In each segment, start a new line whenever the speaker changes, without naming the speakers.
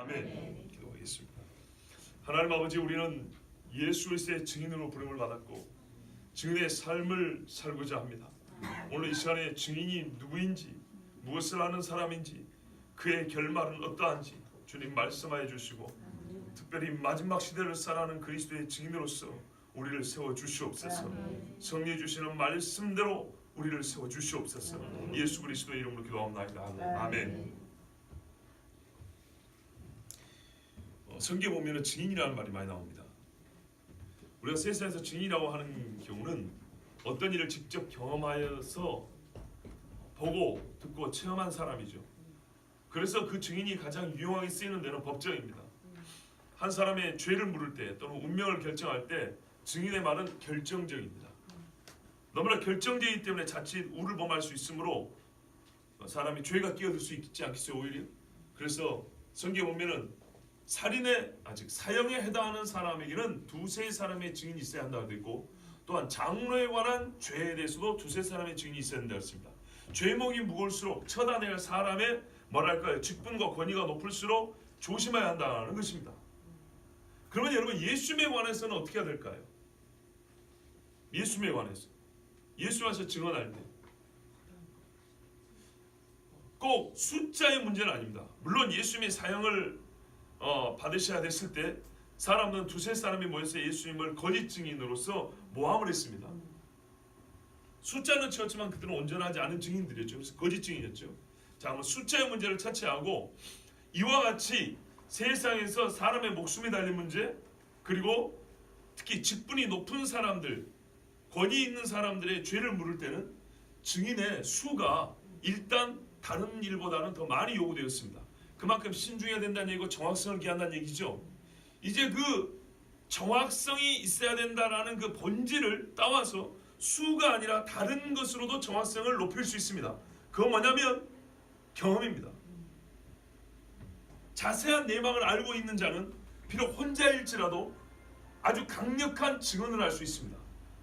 아멘. 기도하겠습니다. 하나님 아버지, 우리는 예수 그리스도의 증인으로 부름을 받았고 증인의 삶을 살고자 합니다. 오늘 이 시간에 증인이 누구인지, 무엇을 하는 사람인지, 그의 결말은 어떠한지 주님 말씀하여 주시고, 특별히 마지막 시대를 살아가는 그리스도의 증인으로서 우리를 세워 주시옵소서. 성령이 주시는 말씀대로 우리를 세워 주시옵소서. 예수 그리스도의 이름으로 기도합니다. 아멘. 성경에 보면 증인이라는 말이 많이 나옵니다. 우리가 세상에서 증인이라고 하는 경우는 어떤 일을 직접 경험하여서 보고 듣고 체험한 사람이죠. 그래서 그 증인이 가장 유용하게 쓰이는 데는 법정입니다. 한 사람의 죄를 물을 때 또는 운명을 결정할 때 증인의 말은 결정적입니다. 너무나 결정적이기 때문에 자칫 우를 범할 수 있으므로 사람이 죄가 끼어들 수 있지 않겠어요, 오히려? 그래서 성경에 보면은 살인에, 아직 사형에 해당하는 사람에게는 두세 사람의 증인이 있어야 한다고 되어 있고, 또한 장로에 관한 죄에 대해서도 두세 사람의 증인이 있어야 한다고 했습니다. 죄목이 무거울수록 처단해야 할 사람의 뭐랄까요, 직분과 권위가 높을수록 조심해야 한다는 것입니다. 그러면 여러분, 예수님에 관해서는 어떻게 해야 될까요? 예수님에 관해서, 예수와서 증언할 때 꼭 숫자의 문제는 아닙니다. 물론 예수님이 사형을 받으셔야 됐을 때 사람들은 두세 사람이 모여서 예수님을 거짓 증인으로서 모함을 했습니다. 숫자는 채웠지만 그들은 온전하지 않은 증인들이었죠. 그래서 거짓 증인이었죠. 자, 한번 숫자의 문제를 차치하고 이와 같이 세상에서 사람의 목숨이 달린 문제, 그리고 특히 직분이 높은 사람들, 권위 있는 사람들의 죄를 물을 때는 증인의 수가 일단 다른 일보다는 더 많이 요구되었습니다. 그만큼 신중해야 된다는 얘기고 정확성을 기한다는 얘기죠. 이제 그 정확성이 있어야 된다라는 그 본질을 따와서 수가 아니라 다른 것으로도 정확성을 높일 수 있습니다. 그건 뭐냐면 경험입니다. 자세한 내막을 알고 있는 자는 비록 혼자일지라도 아주 강력한 증언을 할 수 있습니다.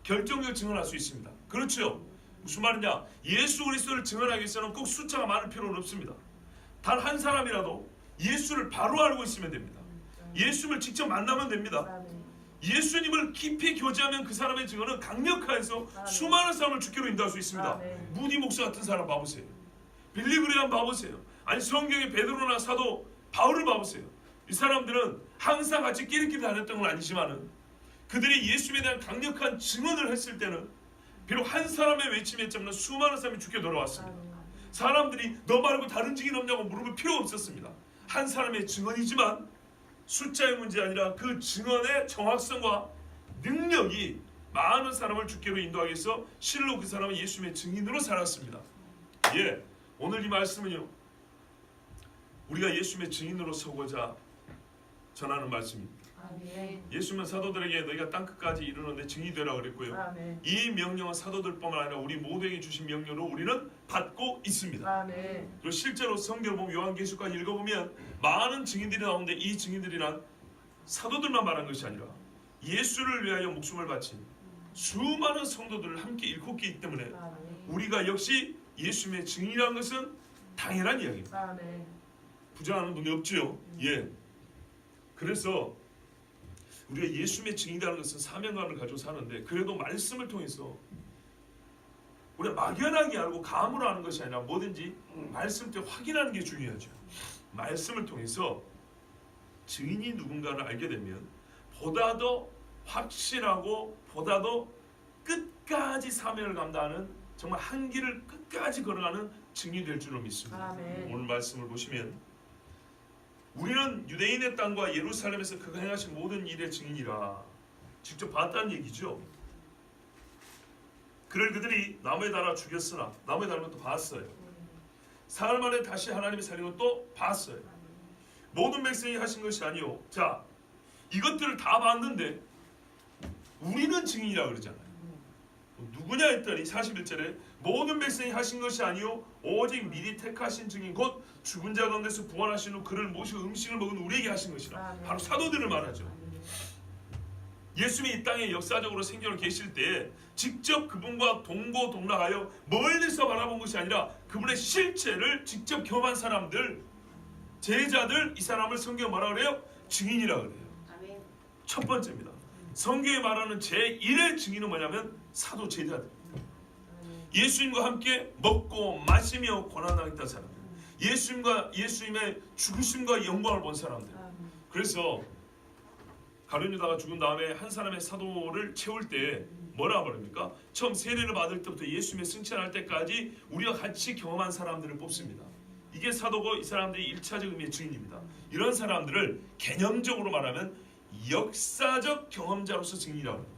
결정적 증언을 할 수 있습니다. 그렇죠? 무슨 말이냐? 예수 그리스도를 증언하기 위해서는 꼭 숫자가 많을 필요는 없습니다. 단 한 사람이라도 예수를 바로 알고 있으면 됩니다. 예수님을 직접 만나면 됩니다. 예수님을 깊이 교제하면 그 사람의 증언은 강력해서 수많은 사람을 주께로 인도할 수 있습니다. 무디 목사 같은 사람 봐보세요. 빌리 그레이엄 봐보세요. 아니 성경의 베드로나 사도 바울을 봐보세요. 이 사람들은 항상 같이 끼리끼리 다녔던 건 아니지만은 그들이 예수님에 대한 강력한 증언을 했을 때는 비록 한 사람의 외침이었지만 수많은 사람이 주께 돌아왔습니다. 사람들이 너 말고 다른 증인 없냐고 물어볼 필요 없었습니다. 한 사람의 증언이지만 숫자의 문제 아니라 그 증언의 정확성과 능력이 많은 사람을 주께로 인도하기 위해서 실로 그 사람은 예수님의 증인으로 살았습니다. 예, 오늘 이 말씀은요, 우리가 예수님의 증인으로 서고자 전하는 말씀입니다. 예수님은 사도들에게 너희가 땅끝까지 이르는데 증인이 되라 그랬고요. 이 명령은 사도들뿐만 아니라 우리 모두에게 주신 명령으로 우리는 받고 있습니다. 그리고 실제로 성경을 보면 요한계시록까지 읽어보면 많은 증인들이 나오는데 이 증인들이란 사도들만 말한 것이 아니라 예수를 위하여 목숨을 바친 수많은 성도들을 함께 일컫기 있기 때문에 우리가 역시 예수님의 증인이라는 것은 당연한 이야기입니다. 부정하는 분이 없지요. 예. 그래서 우리가 예수님의 증인이라는 것은 사명감을 가지고 사는데, 그래도 말씀을 통해서 우리가 막연하게 알고 감으로 하는 것이 아니라 뭐든지 말씀 때 확인하는 게 중요하죠. 말씀을 통해서 증인이 누군가를 알게 되면 보다 더 확실하고 보다 더 끝까지 사명을 감당하는, 정말 한 길을 끝까지 걸어가는 증인이 될 줄로 믿습니다. 오늘 말씀을 보시면 우리는 유대인의 땅과 예루살렘에서 그가 행하신 모든 일의 증인이라 직접 봤다는 얘기죠. 그를 그들이 나무에 달아 죽였으나, 나무에 달면 또 봤어요. 사흘 만에 다시 하나님이 살린 것 또 봤어요. 모든 백성이 하신 것이 아니요. 자, 이것들을 다 봤는데 우리는 증인이라 그러잖아요. 누구냐 했더니 41절에 모든 백성이 하신 것이 아니요 오직 미리 택하신 증인 곧 죽은 자 가운데서 부활하신 후 그를 모시고 음식을 먹은 우리에게 하신 것이라. 바로 사도들을 말하죠. 예수님이 이 땅에 역사적으로 생전을 계실 때 직접 그분과 동고동락하여 멀리서 바라본 것이 아니라 그분의 실체를 직접 경험한 사람들, 제자들 이 사람을 성경 뭐라 그래요? 증인이라 그래요. 첫 번째입니다. 성경에 말하는 제1의 증인은 뭐냐면 사도 제자들. 예수님과 함께 먹고 마시며 고난당했던 사람들. 예수님의 죽으심과 영광을 본 사람들. 그래서 가룟 유다가 죽은 다음에 한 사람의 사도를 채울 때 뭐라 말합니까? 처음 세례를 받을 때부터 예수님의 승천할 때까지 우리가 같이 경험한 사람들을 뽑습니다. 이게 사도고 이 사람들이 1차적 의미의 증인입니다. 이런 사람들을 개념적으로 말하면 역사적 경험자로서 증인이라고 합니다.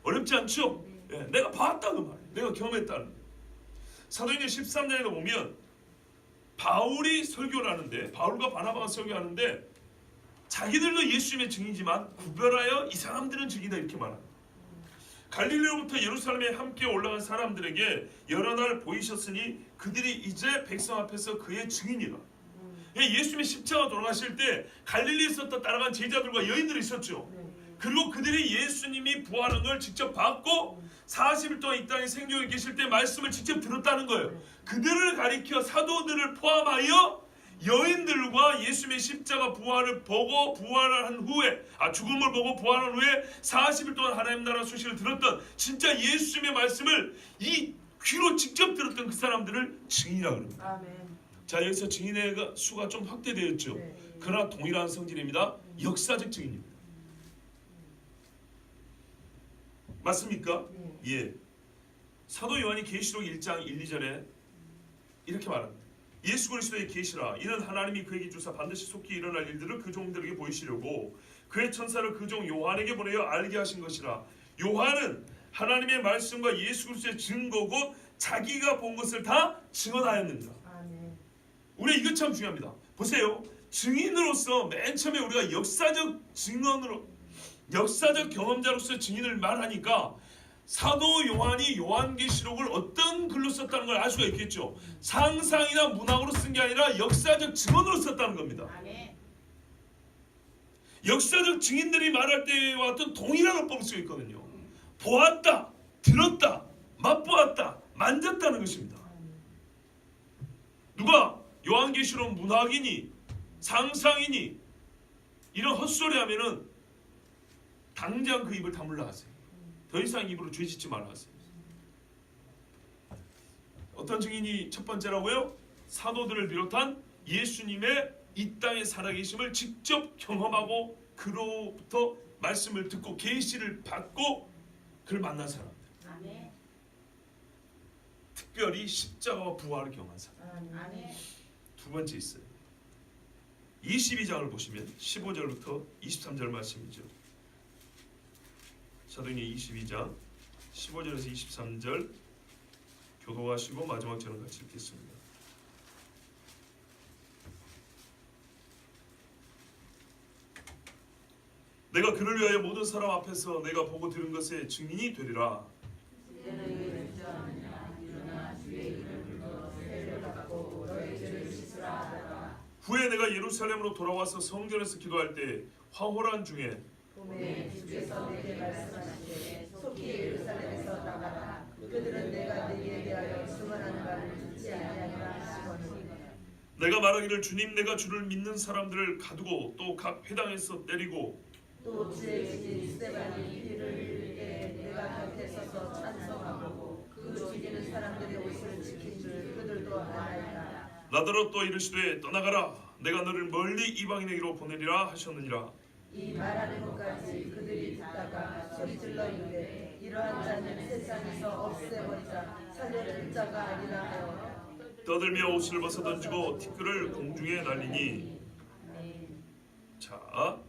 어렵지 않죠? 예, 내가 봤다는 말이에요. 내가 경험했다는 거예요. 사도행전 13장에 보면 바울이 설교를 하는데, 바울과 바나바가 설교하는데 자기들도 예수님의 증인이지만 구별하여 이 사람들은 증인이다 이렇게 말합니다. 갈릴리로부터 예루살렘에 함께 올라간 사람들에게 여러 날 보이셨으니 그들이 이제 백성 앞에서 그의 증인이라. 예수님의 십자가 돌아가실 때 갈릴리에서 따라간 제자들과 여인들이 있었죠. 그리고 그들이 예수님이 부활한 걸 직접 봤고 40일 동안 이 땅에 생존해 계실 때 말씀을 직접 들었다는 거예요. 그들을 가리켜 사도들을 포함하여 여인들과 예수님의 십자가 부활을 보고 부활한 후에 죽음을 보고 부활한 후에 40일 동안 하나님 나라 소식을 들었던 진짜 예수님의 말씀을 이 귀로 직접 들었던 그 사람들을 증인이라고 합니다.
아멘.
자, 여기서 증인의 수가 좀 확대되었죠.
네.
그러나 동일한 성질입니다. 역사적 증인입니다. 맞습니까? 예. 사도 요한이 계시록 1장 1, 2절에 이렇게 말합니다. 예수 그리스도의 계시라. 이는 하나님이 그에게 주사 반드시 속히 일어날 일들을 그 종들에게 보이시려고 그의 천사를 그 종 요한에게 보내어 알게 하신 것이라. 요한은 하나님의 말씀과 예수 그리스도의 증거고 자기가 본 것을 다 증언하였느니라.
아멘.
우리 이거 참 중요합니다. 보세요. 증인으로서 맨 처음에 우리가 역사적 증언으로 역사적 경험자로서 증인을 말하니까 사도 요한이 요한계시록을 어떤 글로 썼다는 걸 알 수가 있겠죠. 상상이나 문학으로 쓴 게 아니라 역사적 증언으로 썼다는 겁니다. 역사적 증인들이 말할 때와 같은 동일한 어법을 쓰고 있거든요. 보았다, 들었다, 맛보았다, 만졌다는 것입니다. 누가 요한계시록 문학이니 상상이니 이런 헛소리 하면은 당장 그 입을 다물라 하세요. 더 이상 입으로 죄짓지 말라 하세요. 어떤 증인이 첫 번째라고요? 사도들을 비롯한 예수님의 이 땅에 살아계심을 직접 경험하고 그로부터 말씀을 듣고 계시를 받고 그를 만난 사람들.
아멘.
특별히 십자가와 부활을 경험한 사람.
아멘.
두 번째 있어요. 22장을 보시면 15절부터 23절 말씀이죠. 사도행전 22장 15절에서 23절 교도하시고 마지막 저는 같이 읽겠습니다. 내가 그를 위하여 모든 사람 앞에서 내가 보고 들은 것의 증인이 되리라. 후에 내가 예루살렘으로 돌아와서 성전에서 기도할 때 황홀한 중에
주께서 내게 말씀하시되 속히 예루살렘에서 나가라. 그들은 내가 너희에 대하여 증언하는 바를 듣지 아니하리라 하시거늘.
내가 말하기를 주님 내가 주를 믿는 사람들을 가두고 또 각 회당에서 때리고
또 주의 진 스데반이 피를 흘리게 내가 곁에 서서 찬성하고 그 죽이는 사람들의 옷을 지킨 줄 그들도 알아이다.
나더러 또 이르시되 떠나가라 내가 너를 멀리 이방인에게로 보내리라 하셨느니라.
이 말하는 것까지 그들이 듣다가 소리질러 이르되 이러한 자는 세상에서 없애버리자 살려줄 자가 아니라 하여
떠들며 옷을 벗어 던지고 티끌을 공중에 날리니. 자,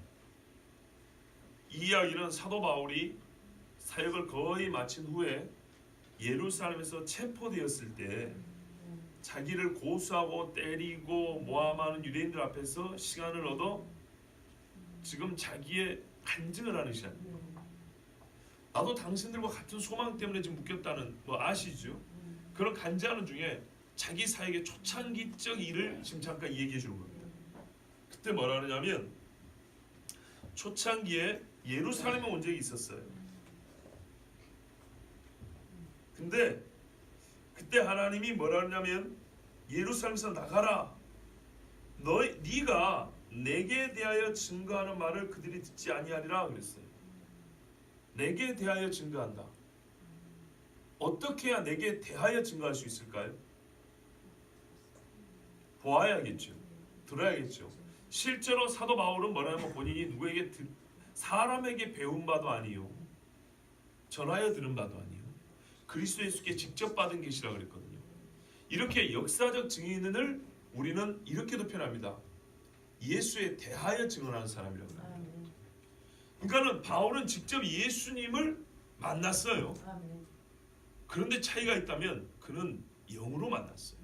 이 이야기는 사도 바울이 사역을 거의 마친 후에 예루살렘에서 체포되었을 때 자기를 고소하고 때리고 모함하는 유대인들 앞에서 시간을 얻어 지금 자기의 간증을 하는 시간입니다. 나도 당신들과 같은 소망 때문에 지금 묶였다는 뭐 아시죠? 그런 간증하는 중에 자기 사역의 초창기적 일을 지금 잠깐 얘기해 주는 겁니다. 그때 뭐라 하느냐면 초창기에 예루살렘에 온 적이 있었어요. 근데 그때 하나님이 뭐라 하냐면 예루살렘에서 나가라. 네가 내게 대하여 증거하는 말을 그들이 듣지 아니하리라 그랬어요. 내게 대하여 증거한다. 어떻게 해야 내게 대하여 증거할 수 있을까요? 보아야겠죠. 들어야겠죠. 실제로 사도 바울은 뭐냐면 본인이 누구에게 사람에게 배운 바도 아니요 전하여 들은 바도 아니요 그리스도 예수께 직접 받은 계시라 그랬거든요. 이렇게 역사적 증인을 우리는 이렇게도 표현합니다. 예수에 대하여 증언하는 사람이라고 합니다. 그러니까는 바울은 직접 예수님을 만났어요. 그런데 차이가 있다면 그는 영으로 만났어요.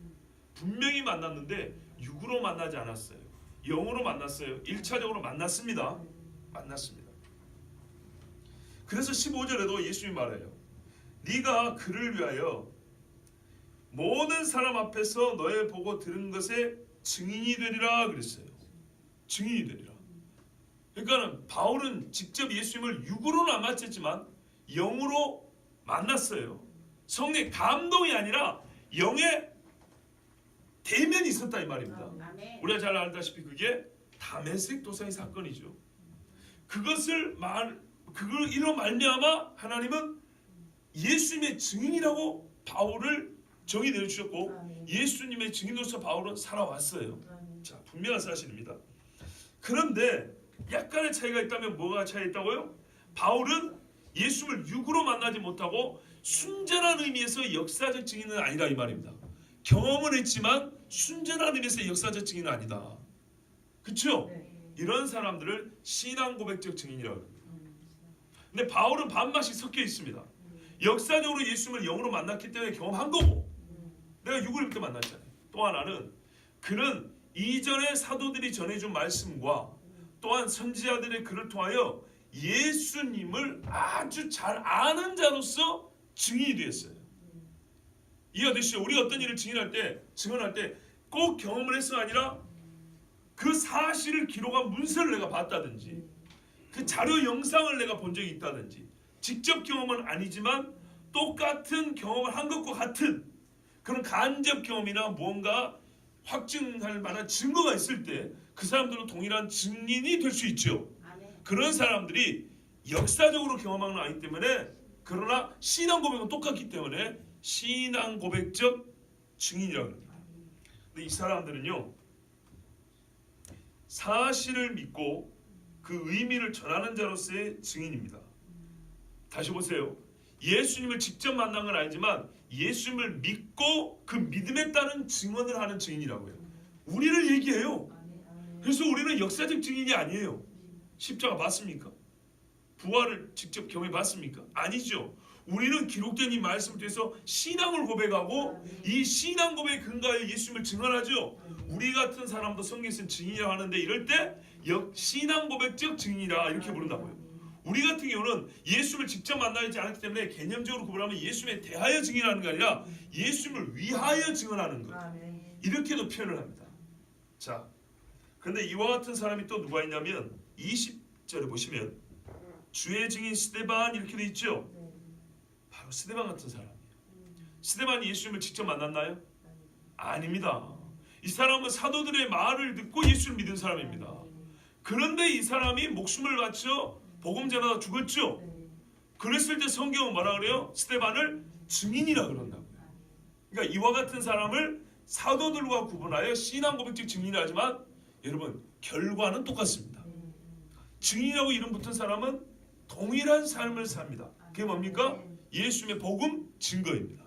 분명히 만났는데 육으로 만나지 않았어요. 영으로 만났어요. 1차적으로 만났습니다. 그래서 15절에도 예수님이 말해요. 네가 그를 위하여 모든 사람 앞에서 너의 보고 들은 것에 증인이 되리라 그랬어요. 증인이 되리라. 그러니까는 바울은 직접 예수님을 육으로는 안 만났지만 영으로 만났어요. 성령의 감동이 아니라 영의 대면이 있었다 이 말입니다. 우리가 잘 알다시피 그게 다메섹 도사의 사건이죠. 그것을 이로 말미암아 하나님은 예수님의 증인이라고 바울을 정의 내려주셨고 예수님의 증인으로서 바울은 살아왔어요. 자, 분명한 사실입니다. 그런데 약간의 차이가 있다면 뭐가 차이 있다고요? 바울은 예수님을 육으로 만나지 못하고 순전한 의미에서 역사적 증인은 아니다 이 말입니다. 경험은 했지만 순전한 의미에서 역사적 증인은 아니다. 그렇죠? 이런 사람들을 신앙 고백적 증인이라고 합니다. 근데 바울은 반반씩 섞여 있습니다. 역사적으로 예수님을 영으로 만났기 때문에 경험한 거고 내가 육을 이렇게 만났잖아요. 또 하나는 그는 이전에 사도들이 전해준 말씀과 또한 선지자들의 글을 통하여 예수님을 아주 잘 아는 자로서 증인이 되었어요. 이해가 되시죠? 우리가 어떤 일을 증언할 때 꼭 경험을 해서가 아니라 그 사실을 기록한 문서를 내가 봤다든지 그 자료 영상을 내가 본 적이 있다든지 직접 경험은 아니지만 똑같은 경험을 한 것과 같은 그런 간접 경험이나 무언가 확증할 만한 증거가 있을 때 그 사람들은 동일한 증인이 될 수 있죠. 그런 사람들이 역사적으로 경험한 건 아니기 때문에 그러나 신앙 고백은 똑같기 때문에 신앙 고백적 증인이라고 합니다. 근데 이 사람들은요 사실을 믿고 그 의미를 전하는 자로서의 증인입니다. 다시 보세요. 예수님을 직접 만난 건 아니지만 예수님을 믿고 그 믿음에 따른 증언을 하는 증인이라고요. 우리를 얘기해요. 그래서 우리는 역사적 증인이 아니에요. 십자가 봤습니까? 부활을 직접 경험해 봤습니까? 아니죠. 우리는 기록된 이 말씀을 통해서 신앙을 고백하고 이 신앙 고백에 근거하여 예수님을 증언하죠. 우리 같은 사람도 성경에서는 증인이라고 하는데 이럴 때 신앙 고백적 증인이라 이렇게 부른다고요. 우리 같은 경우는 예수님을 직접 만나지 않았기 때문에 개념적으로 구분하면 예수님에 대하여 증인하는 게 아니라 예수님을 위하여 증언하는 것. 이렇게도 표현을 합니다. 자, 그런데 이와 같은 사람이 또 누가 있냐면 20절에 보시면 주의 증인 스데반 이렇게 돼 있죠. 바로 스데반 같은 사람이에요. 스데반이 예수님을 직접 만났나요? 아닙니다. 이 사람은 사도들의 말을 듣고 예수를 믿은 사람입니다. 그런데 이 사람이 목숨을 바쳐 복음 전하다 죽었죠. 그랬을 때 성경은 뭐라 그래요? 스데반을 증인이라 그런다고요. 그러니까 이와 같은 사람을 사도들과 구분하여 신앙 고백적 증인이라 하지만 여러분 결과는 똑같습니다. 증인이라고 이름 붙은 사람은 동일한 삶을 삽니다. 그게 뭡니까? 예수님의 복음 증거입니다.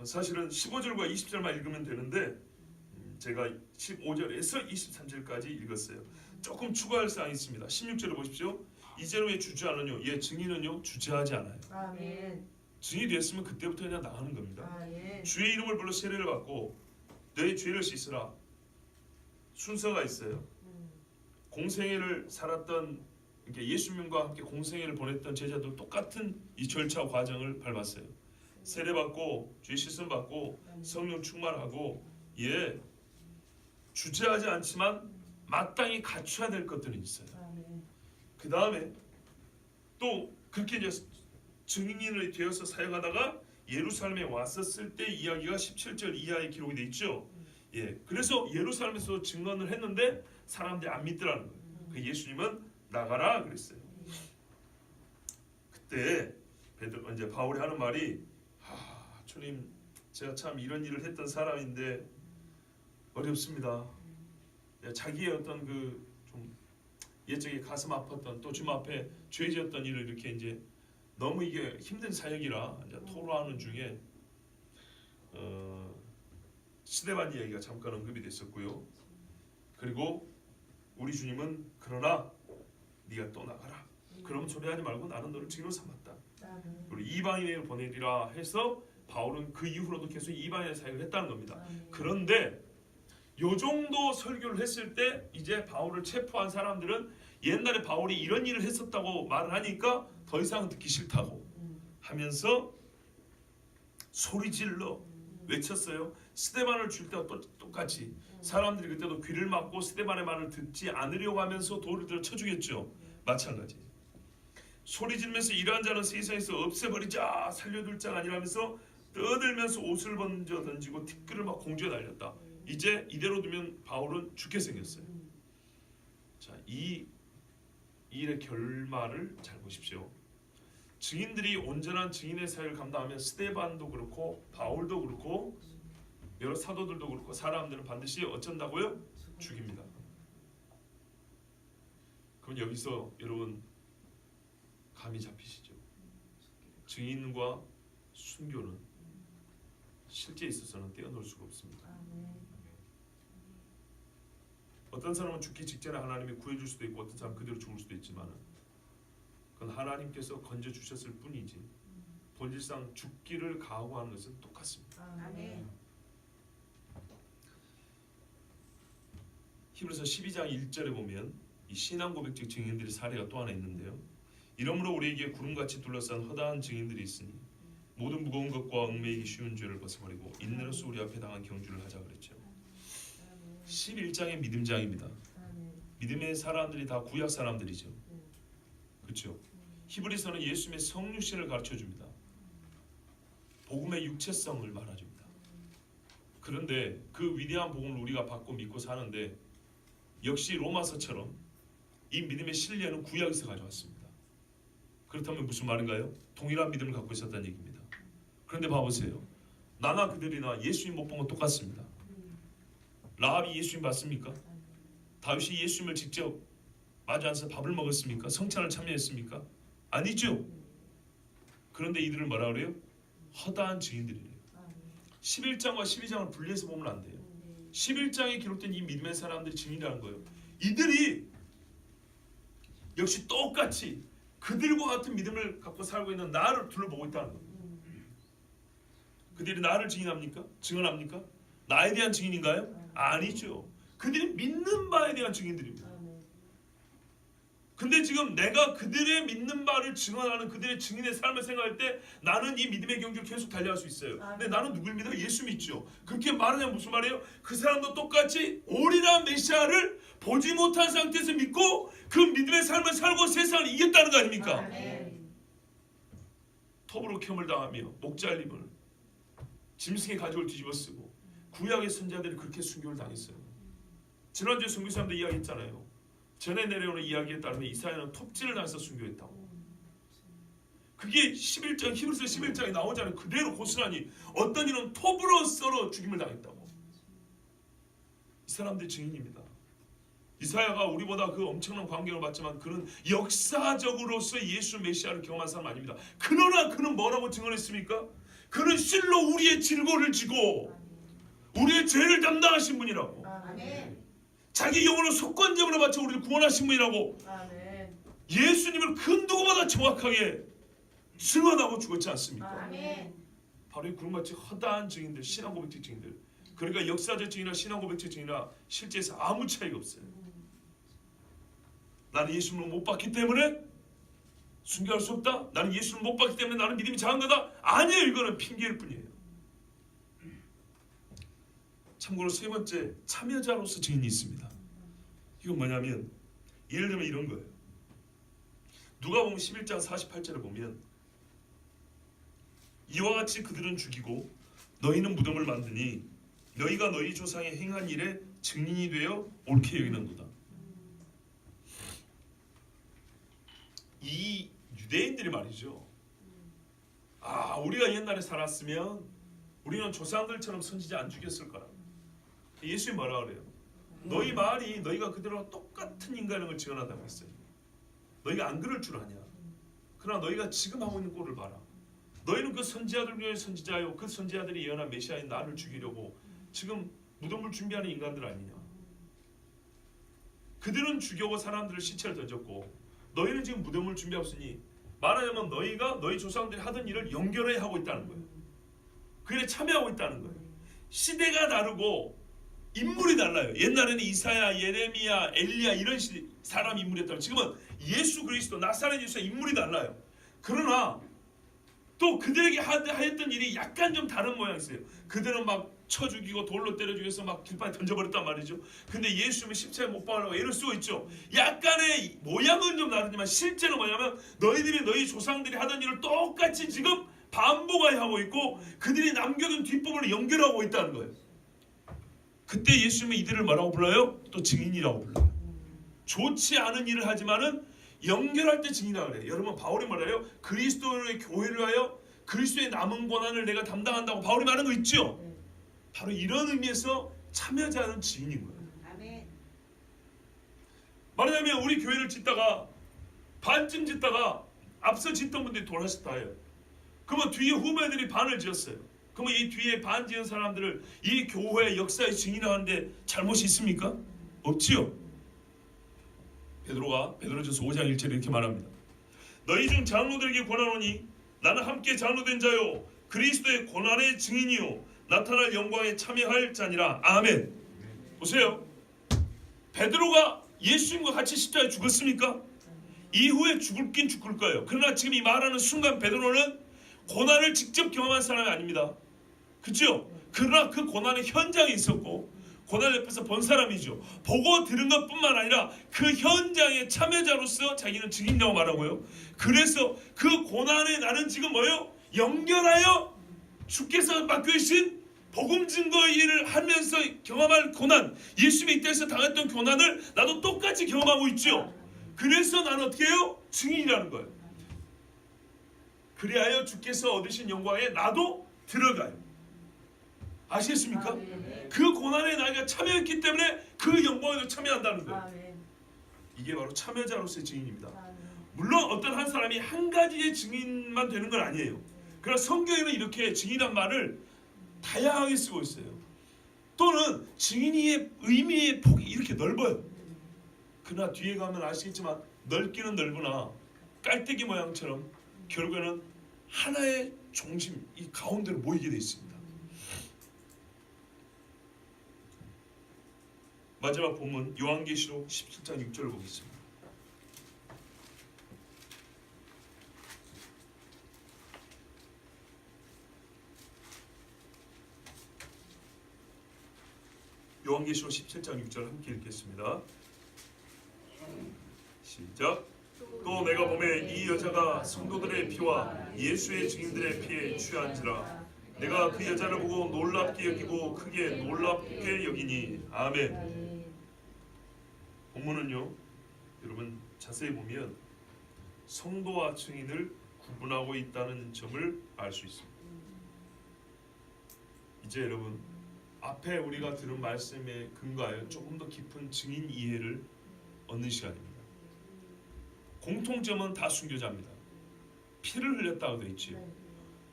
사실은 15절과 20절만 읽으면 되는데 제가 15절에서 23절까지 읽었어요. 조금 추가할 사항이 있습니다. 16절을 보십시오. 이제는 왜 주저하느뇨? 예, 증인은요 주저하지 않아요. 증인이 됐으면 그때부터 그냥 나가는 겁니다. 주의 이름을 불러 세례를 받고 너의 죄를 씻으라. 순서가 있어요. 공생애를 살았던 그러니까 예수님과 함께 공생애를 보냈던 제자들 똑같은 이 절차 과정을 밟았어요. 세례 받고 죄 씻음 받고 성령 충만하고 예 주저하지 않지만 마땅히 갖춰야 될 것들이 있어요. 그 다음에 또 그렇게 이제 증인이 되어서 사역하다가 예루살렘에 왔었을 때 이야기가 17절 이하에 기록이 돼 있죠. 예, 그래서 예루살렘에서 증언을 했는데 사람들이 안 믿더라는 거예요. 그 예수님은 나가라 그랬어요. 그때 베드로 이제 바울이 하는 말이 주님 제가 참 이런 일을 했던 사람인데 어렵습니다. 자기의 어떤 그 좀 옛적에 가슴 아팠던 또 주님 앞에 죄지었던 일을 이렇게 이제 너무 이게 힘든 사역이라 이제 토로하는 중에 스데반 이야기가 잠깐 언급이 됐었고요. 그리고 우리 주님은 그러나 네가 또 나가라. 그러면 초대하지 말고 나는 너를 증인으로 삼았다. 그리고 이방인을 보내리라 해서 바울은 그 이후로도 계속 이방인의 사역을 했다는 겁니다. 그런데 요 정도 설교를 했을 때 이제 바울을 체포한 사람들은 옛날에 바울이 이런 일을 했었다고 말을 하니까 더 이상 듣기 싫다고 하면서 소리질러 외쳤어요. 스데반을 줄 때와 똑같이 사람들이 그때도 귀를 막고 스데반의 말을 듣지 않으려고 하면서 돌을 들어 쳐주겠죠. 마찬가지. 소리 지르면서 이러한 자는 세상에서 없애버리자, 살려둘 자가 아니라면서 떠들면서 옷을 번져 던지고 티끌을 막 공중에 날렸다. 이제 이대로 두면 바울은 죽게 생겼어요. 자, 이 일의 결말을 잘 보십시오. 증인들이 온전한 증인의 사역을 감당하면 스데반도 그렇고 바울도 그렇고 여러 사도들도 그렇고 사람들은 반드시 어쩐다고요? 죽입니다. 그럼 여기서 여러분 감이 잡히시죠? 증인과 순교는 실제에 있어서는 떼어놓을 수가 없습니다. 어떤 사람은 죽기 직전에 하나님이 구해줄 수도 있고 어떤 사람은 그대로 죽을 수도 있지만 그건 하나님께서 건져주셨을 뿐이지 본질상 죽기를 각오하는 것은 똑같습니다.
아멘.
히브리서 12장 1절에 보면 이 신앙 고백적 증인들의 사례가 또 하나 있는데요. 이러므로 우리에게 구름같이 둘러싼 허다한 증인들이 있으니 모든 무거운 것과 얽매이기 쉬운 죄를 벗어버리고 인내로서 우리 앞에 당한 경주를 하자 그랬죠. 11장의 믿음장입니다. 믿음의 사람들이 다 구약 사람들이죠. 그렇죠. 히브리서는 예수님의 성육신을 가르쳐줍니다. 복음의 육체성을 말해줍니다. 그런데 그 위대한 복음을 우리가 받고 믿고 사는데 역시 로마서처럼 이 믿음의 신뢰는 구약에서 가져왔습니다. 그렇다면 무슨 말인가요? 동일한 믿음을 갖고 있었다는 얘기입니다. 그런데 봐보세요. 나나 그들이나 예수님 못 본 건 똑같습니다. 라합이 예수님 봤습니까? 다윗이 예수님을 직접 마주 앉아서 밥을 먹었습니까? 성찬을 참여했습니까? 아니죠. 그런데 이들을 뭐라 그래요? 허다한 증인들이래요. 11장과 12장을 분리해서 보면 안 돼요. 11장에 기록된 이 믿음의 사람들이 증인이라는 거예요. 이들이 역시 똑같이 그들과 같은 믿음을 갖고 살고 있는 나를 둘러보고 있다는 거예요. 그들이 나를 증인합니까? 증언합니까? 나에 대한 증인인가요? 아니죠. 그들이 믿는 바에 대한 증인들입니다. 근데 지금 내가 그들의 믿는 바를 증언하는 그들의 증인의 삶을 생각할 때 나는 이 믿음의 경주를 계속 달려갈 수 있어요. 근데 나는 누굴 믿어요? 예수 믿죠. 그렇게 말하냐면 무슨 말이에요? 그 사람도 똑같이 오리라 메시아를 보지 못한 상태에서 믿고 그 믿음의 삶을 살고 세상을 이겼다는 거 아닙니까?
아멘.
톱으로 켬을 당하며 목 잘림을 짐승의 가죽을 뒤집어 쓰고 구약의 선자들이 그렇게 순교를 당했어요. 지난주에 선교사님도 이야기했잖아요. 전에 내려오는 이야기에 따르면 이사야는 톱질을 당해서 순교했다고. 그게 11장 히브리서 11장에 나오잖아요. 그대로 고스란히 어떤 이는 톱으로 썰어 죽임을 당했다고. 이 사람들이 증인입니다. 이사야가 우리보다 그 엄청난 광경을 받지만 그는 역사적으로서 예수 메시아를 경험한 사람 아닙니다. 그러나 그는 뭐라고 증언했습니까? 그는 실로 우리의 질고를 지고 우리의 죄를 담당하신 분이라고.
아멘.
자기 영혼을 속건제물로 바쳐 우리를 구원하신 분이라고.
아멘.
예수님을 그 누구보다 정확하게 증언하고 죽었지 않습니까?
아멘.
바로 이 구름같이 허다한 증인들, 신앙 고백적 증인들. 그러니까 역사적 증인이나 신앙 고백적 증인이나 실제에서 아무 차이가 없어요. 나는 예수님을 못 봤기 때문에 순교할 수 없다. 나는 예수를 못 봤기 때문에 나는 믿음이 작은 거다. 아니에요. 이거는 핑계일 뿐이에요. 참고로 세 번째, 참여자로서 증인이 있습니다. 이건 뭐냐면 예를 들면 이런 거예요. 누가복음 11장 48절을 보면 이와 같이 그들은 죽이고 너희는 무덤을 만드니 너희가 너희 조상의 행한 일에 증인이 되어 옳게 여기는도다. 이 유대인들이 말이죠. 우리가 옛날에 살았으면 우리는 조상들처럼 선지자 안 죽였을 거라. 예수님 뭐라 그래요? 너희 말이 너희가 그들과 똑같은 인간을 증언한다고 했어요. 너희가 안 그럴 줄 아냐. 그러나 너희가 지금 하고 있는 꼴을 봐라. 너희는 그 선지자들 중에 선지자요, 그 선지자들이 예언한 메시아인 나를 죽이려고 지금 무덤을 준비하는 인간들 아니냐. 그들은 죽여고 사람들을 시체를 던졌고 너희는 지금 무덤을 준비하고 있으니 말하자면 너희가 너희 조상들이 하던 일을 연결해 하고 있다는 거예요. 그 일에 참여하고 있다는 거예요. 시대가 다르고 인물이 달라요. 옛날에는 이사야, 예레미야, 엘리야 이런 사람 인물이었다면 지금은 예수 그리스도 나사렛 예수의 인물이 달라요. 그러나 또 그들에게 하였던 일이 약간 좀 다른 모양이었어요. 그들은 막 쳐 죽이고 돌로 때려 죽여서 막 길바닥에 던져버렸단 말이죠. 근데 예수님은 십자가에 못 박으라고 애를 쓰고 있죠. 약간의 모양은 좀 다르지만 실제로 뭐냐면 너희들이 너희 조상들이 하던 일을 똑같이 지금 반복하고 있고 그들이 남겨둔 뒷부분을 연결하고 있다는 거예요. 그때 예수님은 이들을 뭐라고 불러요? 또 증인이라고 불러요. 좋지 않은 일을 하지만은 연결할 때 증인이라고 그래요. 여러분 바울이 뭐래요? 그리스도의 교회를 하여 그리스도의 남은 고난을 내가 담당한다고 바울이 말하는 거 있죠? 바로 이런 의미에서 참여자는 증인인 거예요.
아멘.
말하자면 우리 교회를 짓다가 반쯤 짓다가 앞서 짓던 분들이 돌아섰다 해요. 그러면 뒤에 후배들이 반을 지었어요. 그러면 이 뒤에 반 지은 사람들을 이 교회의 역사에 증인하는데 잘못이 있습니까? 없지요. 베드로전서 5장 1절에 이렇게 말합니다. 너희 중 장로들에게 권하노니 나는 함께 장로된 자요 그리스도의 고난의 증인이요 나타날 영광에 참여할 자니라. 아멘. 보세요. 베드로가 예수님과 같이 십자가에 죽었습니까? 이후에 죽을긴 죽을 거예요. 그러나 지금 이 말하는 순간 베드로는 고난을 직접 경험한 사람이 아닙니다. 그렇죠? 그러나 그 고난의 현장에 있었고 고난을 옆에서 본 사람이죠. 보고 들은 것뿐만 아니라 그 현장의 참여자로서 자기는 증인이라고 말하고요. 그래서 그 고난에 나는 지금 뭐예요? 연결하여 주께서 맡겨주신 복음 증거 일을 하면서 경험할 고난, 예수님이 이때에서 당했던 고난을 나도 똑같이 경험하고 있죠. 그래서 나는 어떻게 해요? 증인이라는 거예요. 그리하여 주께서 얻으신 영광에 나도 들어가요. 아시겠습니까? 그 고난에 나가 참여했기 때문에 그 영광에도 참여한다는 거예요. 이게 바로 참여자로서의 증인입니다. 물론 어떤 한 사람이 한 가지의 증인만 되는 건 아니에요. 그러나 성경에는 이렇게 증인한 말을 다양하게 쓰고 있어요. 또는 증인의 의미의 폭이 이렇게 넓어요. 그러나 뒤에 가면 아시겠지만 넓기는 넓으나 깔때기 모양처럼 결국에는 하나의 중심, 이 가운데로 모이게 되어 있습니다. 마지막 본문 요한계시록 17장 6절을 보겠습니다. 요한계시록 17장 6절 함께 읽겠습니다. 시작. 또 내가 보매 이 여자가 성도들의 피와 예수의 증인들의 피에 취한지라. 내가 그 여자를 보고 놀랍게 여기고 크게 놀랍게 여기니. 아멘. 본문은요, 여러분 자세히 보면 성도와 증인을 구분하고 있다는 점을 알 수 있습니다. 이제 여러분 앞에 우리가 들은 말씀에 근거하여 조금 더 깊은 증인 이해를 얻는 시간입니다. 공통점은 다 순교자입니다. 피를 흘렸다고 되어 있지요.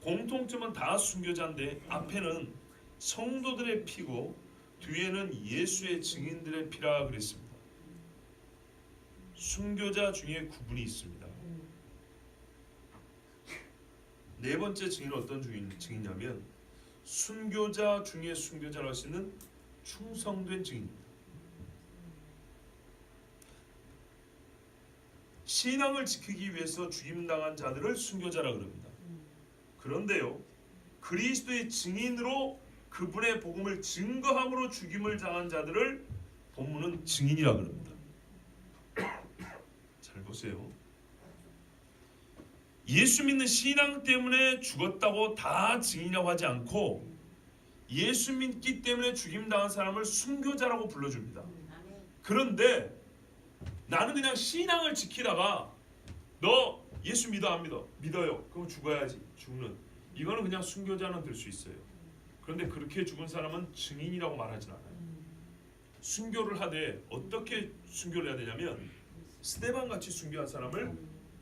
공통점은 다 순교자인데 앞에는 성도들의 피고 뒤에는 예수의 증인들의 피라 그랬습니다. 순교자 중에 구분이 있습니다. 네 번째 증인은 어떤 증인이냐면 순교자 중에 순교자라고 할 수 있는 충성된 증인입니다. 신앙을 지키기 위해서 죽임당한 자들을 순교자라 그럽니다. 그런데요, 그리스도의 증인으로 그분의 복음을 증거함으로 죽임을 당한 자들을 본문은 증인이라 그럽니다. 잘 보세요. 예수 믿는 신앙 때문에 죽었다고 다 증인이라고 하지 않고 예수 믿기 때문에 죽임당한 사람을 순교자라고 불러줍니다. 그런데 나는 그냥 신앙을 지키다가 너 예수 믿어 안 믿어? 믿어요. 그럼 죽어야지. 죽는. 이거는 그냥 순교자는 될 수 있어요. 그런데 그렇게 죽은 사람은 증인이라고 말하진 않아요. 순교를 하되 어떻게 순교를 해야 되냐면 스데반같이 순교한 사람을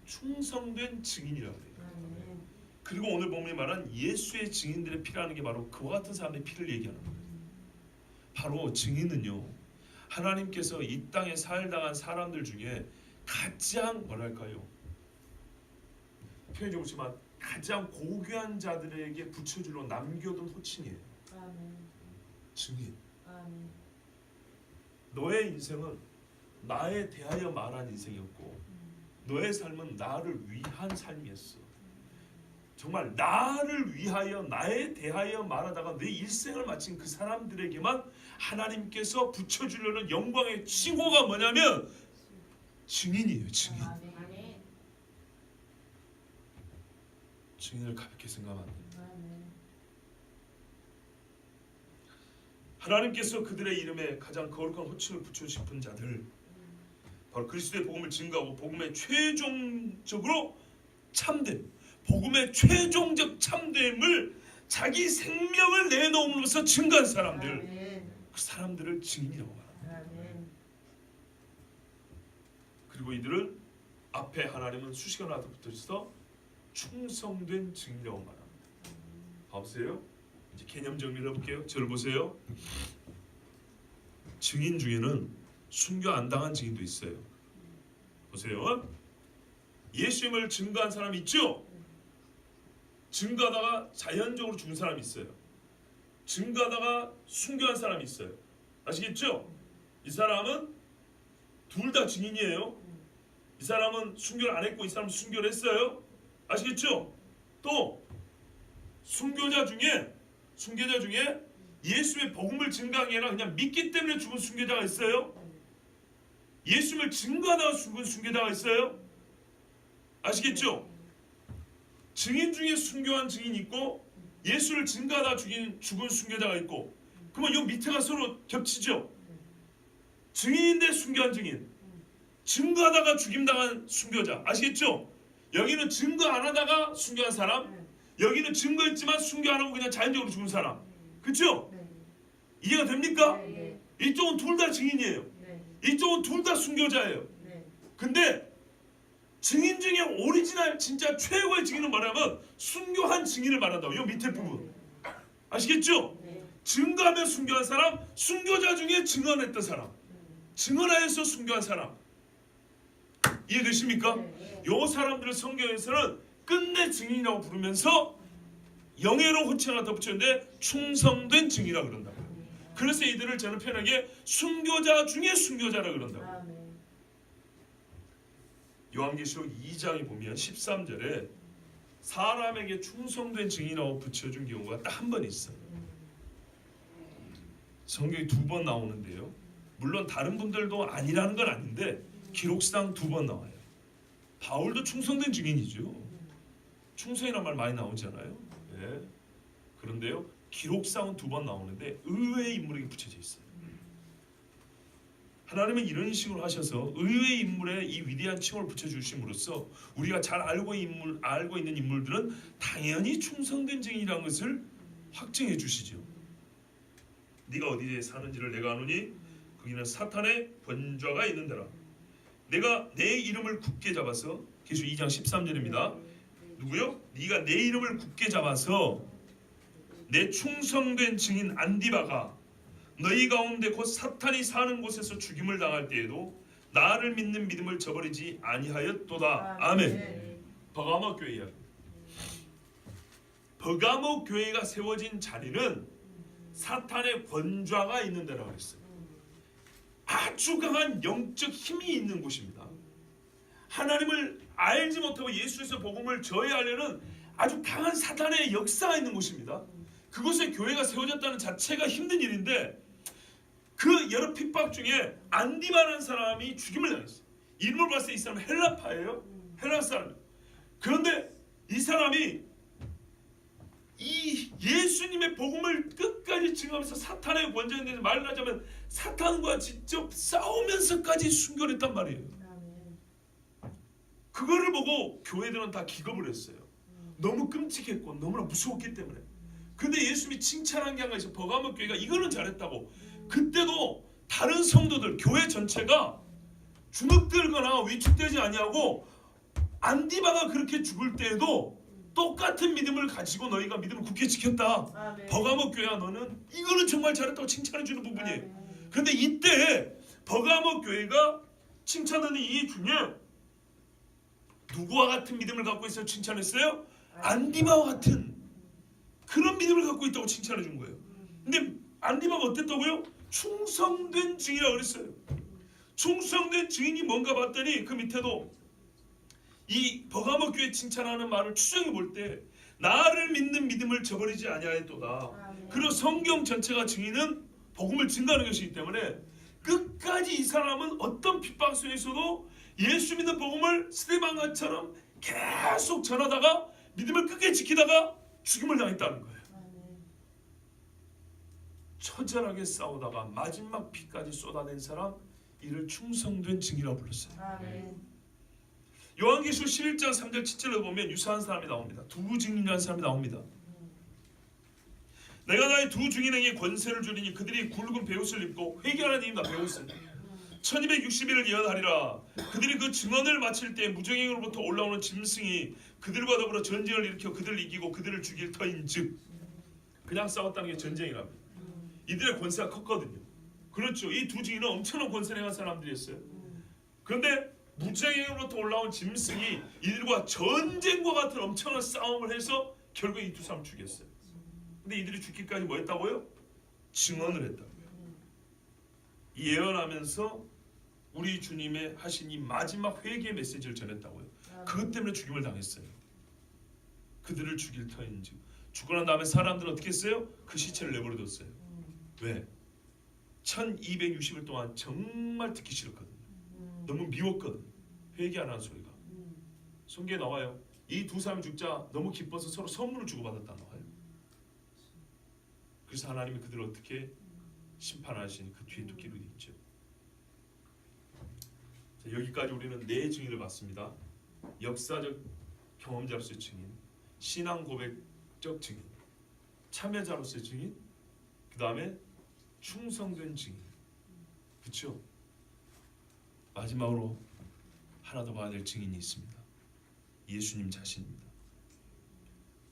충성된 증인이라고 해요. 그리고 오늘 본문에 말한 예수의 증인들의 피라는 게 바로 그와 같은 사람의 피를 얘기하는 거예요. 바로 증인은요, 하나님께서 이 땅에 살당한 사람들 중에 가장 뭐랄까요, 표현이 좀 그렇지만 가장 고귀한 자들에게 붙여주려 남겨둔 호칭이에요. 증인. 너의 인생은 나에 대하여 말한 인생이었고 너의 삶은 나를 위한 삶이었어. 정말 나를 위하여 나에 대하여 말하다가 내 일생을 마친 그 사람들에게만 하나님께서 붙여주려는 영광의 칭호가 뭐냐면 증인이에요. 증인. 증인을 가볍게 생각하면 안 됩니다. 하나님께서 그들의 이름에 가장 거룩한 호칭을 붙여주신 자들, 바로 그리스도의 복음을 증거하고 복음의 최종적으로 참됨, 복음의 최종적 참됨을 자기 생명을 내놓음으로써 증거한 사람들, 그 사람들을 증인이라고 말합니다. 그리고 이들을 앞에 하나님은 수식어나 붙어서 충성된 증인이라고 말합니다. 봐보세요. 이제 개념 정리를 해볼게요. 저를 보세요. 증인 중에는 순교 안 당한 증인도 있어요. 보세요. 예수님을 증거한 사람이 있죠? 증거하다가 자연적으로 죽은 사람이 있어요. 증거하다가 순교한 사람이 있어요. 아시겠죠? 이 사람은 둘 다 증인이에요. 이 사람은 순교를 안 했고 이 사람은 순교를 했어요. 아시겠죠? 또 순교자 중에 예수의 복음을 증거한 게 아니라 그냥 믿기 때문에 죽은 순교자가 있어요. 예수를 증거하다가 죽은 순교자가 있어요. 아시겠죠? 증인 중에 순교한 증인이 있고 예수를 증거하다가 죽은 순교자가 있고, 그러면 이 밑에가 서로 겹치죠. 증인인데 순교한 증인, 증거하다가 죽임당한 순교자. 아시겠죠? 여기는 증거 안 하다가 순교한 사람, 여기는 증거했지만 순교 안 하고 그냥 자연적으로 죽은 사람. 그렇죠? 이해가 됩니까? 이쪽은 둘 다 증인이에요. 이쪽은 둘 다 순교자예요. 근데 증인 중에 오리지널 진짜 최고의 증인은 뭐냐면 순교한 증인을 말한다고. 이 밑에 부분 아시겠죠? 증거하며 순교한 사람, 순교자 중에 증언했던 사람, 증언하여서 순교한 사람. 이해되십니까? 요 사람들을 성경에서는 끝내 증인이라고 부르면서 영예로 호칭 하나 더 붙였는데 충성된 증인이라고 그런다고요. 그래서 이들을 저는 편하게 순교자 중에 순교자라고 그런다고요. 요한계시록 2장에 보면 13절에 사람에게 충성된 증인이라고 붙여준 경우가 딱 한 번 있어요. 성경에 2번 나오는데요. 물론 다른 분들도 아니라는 건 아닌데 기록상 2번 나와요. 바울도 충성된 증인이죠. 충성이란 말 많이 나오잖아요. 네. 그런데요, 기록상은 2번 나오는데 의외의 인물에게 붙여져 있어요. 하나님은 이런 식으로 하셔서 의외의 인물에 이 위대한 칭호를 붙여주심으로써 우리가 잘 알고 있는 인물들은 당연히 충성된 증인이라는 것을 확증해 주시죠. 네가 어디에 사는지를 내가 아노니 거기는 사탄의 번좌가 있는 데라. 내가 내 이름을 굳게 잡아서, 계시록 2장 13절입니다. 누구요? 네가 내 이름을 굳게 잡아서 내 충성된 증인 안디바가 너희 가운데 곧 사탄이 사는 곳에서 죽임을 당할 때에도 나를 믿는 믿음을 저버리지 아니하였도다. 아멘. 버가모 교회 이야기. 버가모 교회가 세워진 자리는 사탄의 권좌가 있는 데라고 했어요. 아주 강한 영적 힘이 있는 곳입니다. 하나님을 알지 못하고 예수에서 복음을 저해하려는 아주 강한 사탄의 역사가 있는 곳입니다. 그곳에 교회가 세워졌다는 자체가 힘든 일인데 그 여러 핍박 중에 안디바라는 사람이 죽임을 당했어요. 이름을 봤을 때 이 사람은 헬라파예요. 헬라 사람. 그런데 이 사람이 이 예수님의 복음을 끝까지 증거하면서 사탄의 권세에 대해서 말을 하자면 사탄과 직접 싸우면서까지 순교했단 말이에요. 그거를 보고 교회들은 다 기겁을 했어요. 너무 끔찍했고 너무나 무서웠기 때문에. 근데 예수님이 칭찬한 게 한 가지 있어요. 버가모 교회가 이거는 잘했다고. 그때도 다른 성도들 교회 전체가 주눅들거나 위축되지 아니하고 안디바가 그렇게 죽을 때에도 똑같은 믿음을 가지고 너희가 믿음을 굳게 지켰다.
아멘.
버가모 교회야 너는 이거는 정말 잘했다고 칭찬해 주는 부분이에요. 그런데 이때 버가모 교회가 칭찬하는 이 중에 누구와 같은 믿음을 갖고 있어서 칭찬했어요? 안디바와 같은 그런 믿음을 갖고 있다고 칭찬해 준 거예요. 근데 안디바가 어땠다고요? 충성된 증인이라고 그랬어요. 충성된 증인이 뭔가 봤더니 그 밑에도 이 버가모 교회 칭찬하는 말을 추정해 볼 때 나를 믿는 믿음을 저버리지 아니하였도다. 그리고 성경 전체가 증인은 복음을 증거하는 것이기 때문에 끝까지 이 사람은 어떤 핍박 속에서도 예수 믿는 복음을 스데반과처럼 계속 전하다가 믿음을 끝까지 지키다가 죽임을 당했다는 거예요. 처절하게 싸우다가 마지막 피까지 쏟아낸 사람, 이를 충성된 증인이라고 불렀어요. 요한계시록 11장 3절 7절에 보면 유사한 사람이 나옵니다. 두 증인이라는 사람이 나옵니다. 내가 나의 두 증인에게 권세를 주리니 그들이 굵은 베옷을 입고 회개하는 입니다. 베옷은 1260일을 예언하리라. 그들이 그 증언을 마칠 때 무정행으로부터 올라오는 짐승이 그들과 더불어 전쟁을 일으켜 그들을 이기고 그들을 죽일 터인즉, 그냥 싸웠다는 게 전쟁이랍니다. 이들의 권세가 컸거든요. 그렇죠. 이 두 증인은 엄청난 권세를 행한 사람들이었어요. 그런데 무정행으로부터 올라온 짐승이 이들과 전쟁과 같은 엄청난 싸움을 해서 결국 이 두 사람을 죽였어요. 근데 이들이 죽기까지 뭐 했다고요? 증언을 했다고요. 예언하면서 우리 주님의 하신 이 마지막 회개의 메시지를 전했다고요. 그것 때문에 죽임을 당했어요. 그들을 죽일 터인지. 죽고 난 다음에 사람들은 어떻게 했어요? 그 시체를 내버려뒀어요. 왜? 1260일 동안 정말 듣기 싫었거든요. 너무 미웠거든. 회개 안 하는 소리가. 성경에 나와요. 이 두 사람이 죽자 너무 기뻐서 서로 선물을 주고받았다 나와요. 그래서 하나님이 그들을 어떻게 심판하시니 그 뒤에 또 기록이 있죠. 자, 여기까지 우리는 네 증인을 봤습니다. 역사적 경험자로서의 증인, 신앙 고백적 증인, 참여자로서의 증인, 그 다음에 충성된 증인. 그렇죠? 마지막으로 하나 더 봐야 될 증인이 있습니다. 예수님 자신입니다.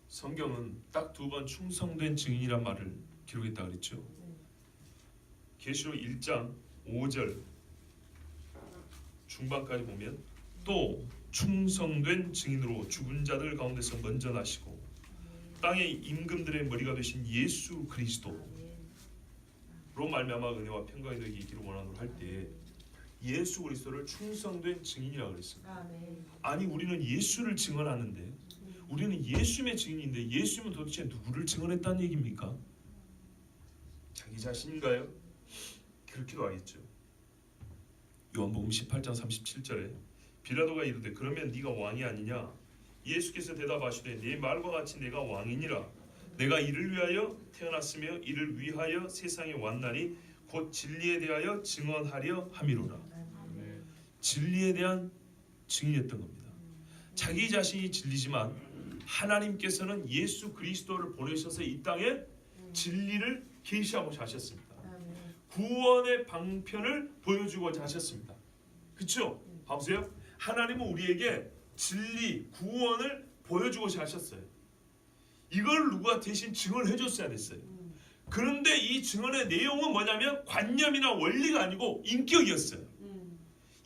성경은 딱 두 번 충성된 증인이란 말을 기록했다 그랬죠. 계시록 1장 5절 중반까지 보면 또 충성된 증인으로 죽은 자들 가운데서 먼저 나시고 땅의 임금들의 머리가 되신 예수 그리스도로 말미암아 은혜와 평강이 너에게 있기를 원하노라 할 때 예수 그리스도를 충성된 증인이라고 그랬습니다. 아니 우리는 예수를 증언하는데 우리는 예수님의 증인인데 예수님은 도대체 누구를 증언했다는 얘기입니까? 자기 자신인가요? 그렇게도 하겠죠. 요한복음 18장 37절에 빌라도가 이르되 그러면 네가 왕이 아니냐? 예수께서 대답하시되 네 말과 같이 내가 왕이니라. 내가 이를 위하여 태어났으며 이를 위하여 세상에 왔나니 곧 진리에 대하여 증언하려 함이로라. 진리에 대한 증인이었던 겁니다. 자기 자신이 진리지만 하나님께서는 예수 그리스도를 보내셔서 이 땅에 진리를 계시하고자 하셨습니다. 구원의 방편을 보여주고자 하셨습니다. 그렇죠? 봐보세요. 하나님은 우리에게 진리, 구원을 보여주고자 하셨어요. 이걸 누가 대신 증언을 해줬어야 됐어요. 그런데 이 증언의 내용은 뭐냐면 관념이나 원리가 아니고 인격이었어요.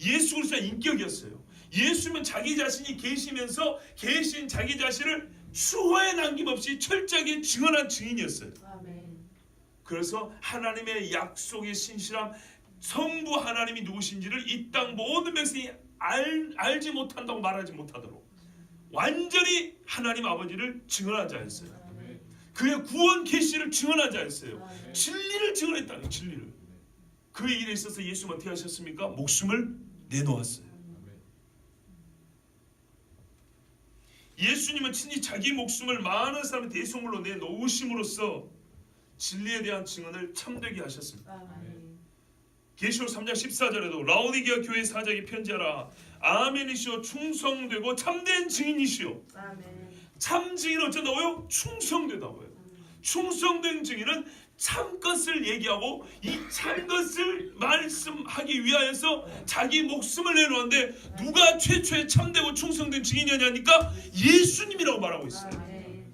예수 그리스도가 인격이었어요. 예수는 자기 자신이 계시면서 계신 자기 자신을 추후에 남김없이 철저하게 증언한 증인이었어요. 그래서 하나님의 약속의 신실함, 성부 하나님이 누구신지를 이 땅 모든 백성이 알지 못한다고 말하지 못하도록 완전히 하나님 아버지를 증언한 자였어요. 그의 구원 계시를 증언한 자였어요. 진리를 증언했다는 진리를. 그 일에 있어서 예수는 어떻게 하셨습니까? 목숨을 내놓았어요. 예수님은 친히 자기 목숨을 많은 사람의 대속물로 내놓으심으로써 진리에 대한 증언을 참되게 하셨습니다.
아멘.
계시록 3장 14절에도 라오디게아 교회 사장이 편지하라. 아멘이시오 충성되고 참된 증인이시오.
아멘.
참 증인은 어쩐다고요? 충성되다고요. 충성된 증인은 참 것을 얘기하고 이 참 것을 말씀하기 위하여서 자기 목숨을 내놓았는데 누가 최초의 참되고 충성된 증인이냐니까 예수님이라고 말하고 있어요.
아멘.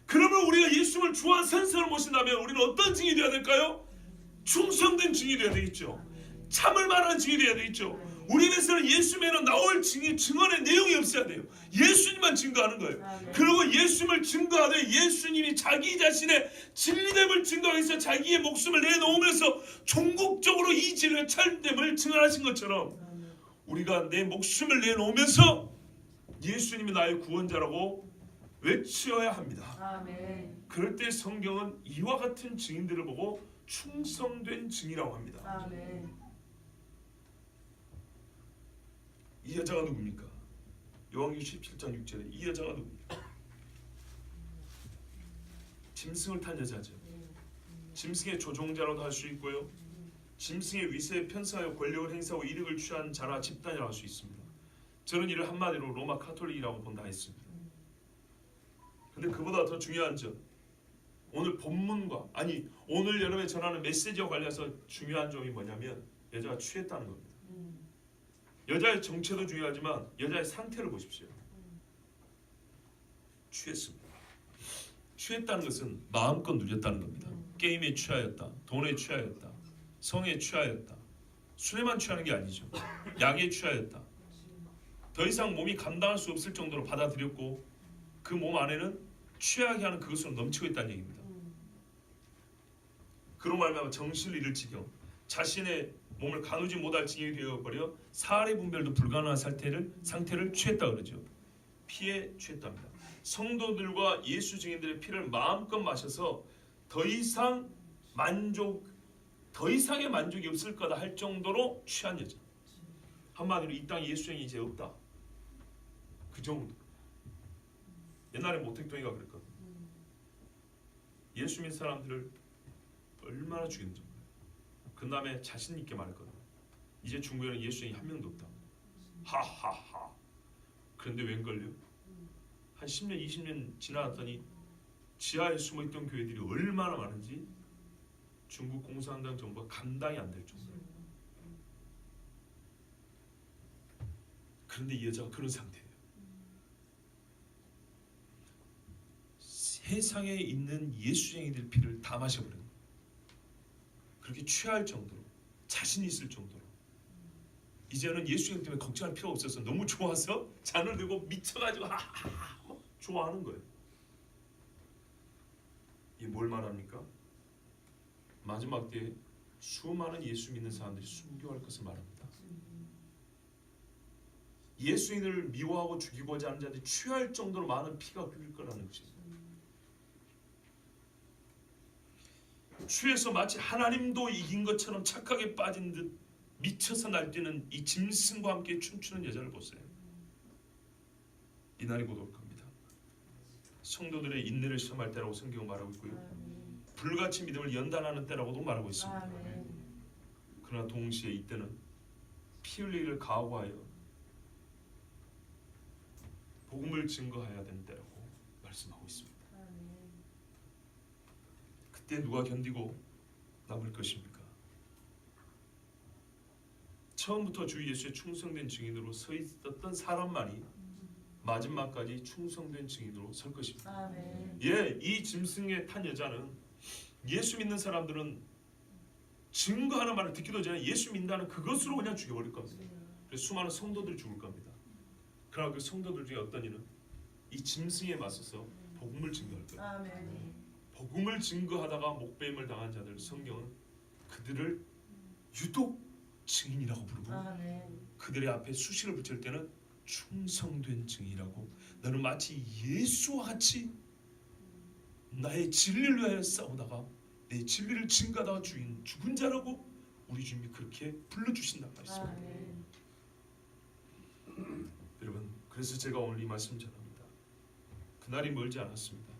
그러면 우리가 예수님을 주와 선생을 모신다면 우리는 어떤 증인이 되어야 될까요? 충성된 증인이 되어야 되겠죠. 참을 말하는 증인이 되어야 되겠죠. 우리 입에서는 예수님에는 나올 증언의 내용이 없어야 돼요. 예수님만 증거하는 거예요. 그리고 예수님을 증거하되 예수님이 자기 자신의 진리됨을 증거하기 위해서 자기의 목숨을 내놓으면서 종국적으로 이 진리의 참됨을 증언하신 것처럼 우리가 내 목숨을 내놓으면서 예수님이 나의 구원자라고 외쳐야 합니다.
아멘.
그럴 때 성경은 이와 같은 증인들을 보고 충성된 증이라고 합니다.
아멘.
이 여자가 누굽니까? 요한계시록 17장 6절에 이 여자가 누굽니까? 짐승을 탄 여자죠. 짐승의 조종자라도 할 수 있고요. 짐승의 위세에 편승하여 권력을 행사하고 이득을 취한 자나 집단이라고 할 수 있습니다. 저는 이를 한마디로 로마 카톨릭이라고 본다 했습니다. 근데 그보다 더 중요한 점, 오늘 본문과 오늘 여러분이 전하는 메시지와 관련해서 중요한 점이 뭐냐면 여자가 취했다는 겁니다. 여자의 정체도 중요하지만 여자의 상태를 보십시오. 취했습니다. 취했다는 것은 마음껏 누렸다는 겁니다. 게임에 취하였다, 돈에 취하였다, 성에 취하였다, 술에만 취하는 게 아니죠. 약에 취하였다. 더 이상 몸이 감당할 수 없을 정도로 받아들였고 그 몸 안에는 취하게 하는 그것으로 넘치고 있다는 얘기입니다. 그로 말미암아 정신을 잃을 지경, 자신의 몸을 가누지 못할 지경이 되어버려 사례 분별도 불가능한 상태를 취했다 그러죠. 피에 취했답니다. 성도들과 예수 증인들의 피를 마음껏 마셔서 더 이상의 만족이 없을 거다 할 정도로 취한 여자. 한마디로 이 땅에 예수 증인이 이제 없다. 그 정도. 옛날에 모택동이가 그랬거든. 예수 믿는 사람들을 얼마나 죽였는지 몰라요. 그 다음에 자신 있게 말했거든. 이제 중국에는 예수 증인이 한 명도 없다. 하하하. 그런데 웬걸요? 한 10년 20년 지나갔더니 지하에 숨어있던 교회들이 얼마나 많은지 중국 공산당 정부가 감당이 안 될 정도로. 그런데 이 여자가 그런 상태예요. 세상에 있는 예수쟁이들 피를 다 마셔버린 거예요. 그렇게 취할 정도로, 자신 있을 정도로. 이제는 예수쟁이 때문에 걱정할 필요가 없어서 너무 좋아서 잔을 들고 미쳐가지고 좋아하는 거예요. 이게 뭘 말합니까? 마지막 때에 수많은 예수 믿는 사람들이 순교할 것을 말합니다. 예수인을 미워하고 죽이고자 하는 자들이 취할 정도로 많은 피가 흘릴 거라는 것입니다. 취해서 마치 하나님도 이긴 것처럼 착하게 빠진 듯 미쳐서 날뛰는 이 짐승과 함께 춤추는 여자를 보세요. 이날이 곧 올 겁니다. 성도들의 인내를 시험할 때라고 성경은 말하고 있고요. 불같이 믿음을 연단하는 때라고도 말하고 있습니다. 그러나 동시에 이때는 피 흘리기를 각오하여 복음을 증거해야 되는 때라고 말씀하고 있습니다. 그때 누가 견디고 남을 것입니까? 처음부터 주 예수의 충성된 증인으로 서 있었던 사람만이 마지막까지 충성된 증인으로 설 것입니다.
아멘.
예, 이 짐승에 탄 여자는 예수 믿는 사람들은 증거하는 말을 듣기도 전에 예수 믿는다는 그것으로 그냥 죽여버릴 겁니다. 그래서 수많은 성도들이 죽을 겁니다. 그러나 그 성도들 중에 어떤 이는 이 짐승에 맞서서 복음을 증거할 거예요.
아멘.
복음을 증거하다가 목배임을 당한 자들, 성경은 그들을 유독 증인이라고 부르고
아멘.
그들의 앞에 수식을 붙일 때는 충성된 증인이라고, 너는 마치 예수와 같이 나의 진리를 위하여 싸우다가 내 진리를 증거하다가 죽은 자라고 우리 주님이 그렇게 불러주신단 말씀입니다.
아멘.
여러분, 그래서 제가 오늘 이 말씀 전합니다. 그날이 멀지 않았습니다.